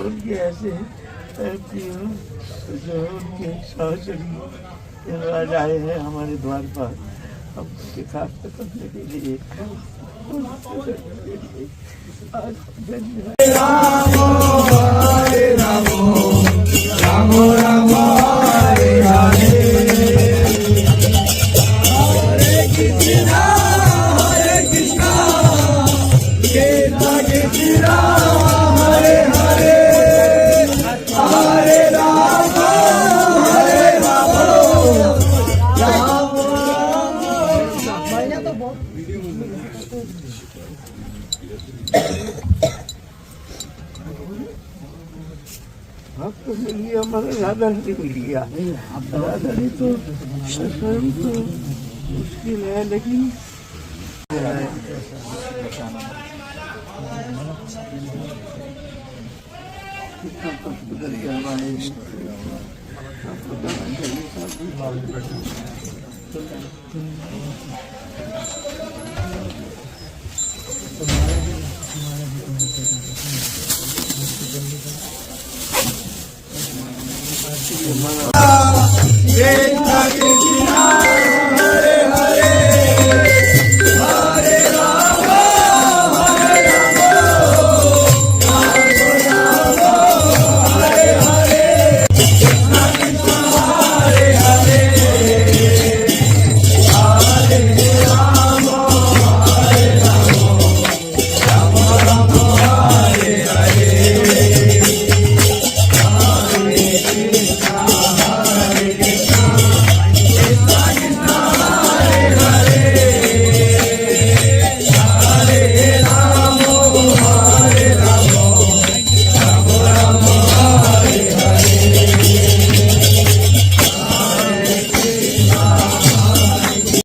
उनके ऐसे जो उनके सहचरी आज आए हैं हमारे द्वार पर हम उनके खास करने के लिए राम हरे राम राम राम हरे हरे हरे कृष्णा कृष्णा कृष्णा हरे हरे हरे राम भक्त मिली हमारे राधा नहीं मिली राधा नहीं तो स्वयं तो मुश्किल है लेकिन कितना कष्ट करके हमारे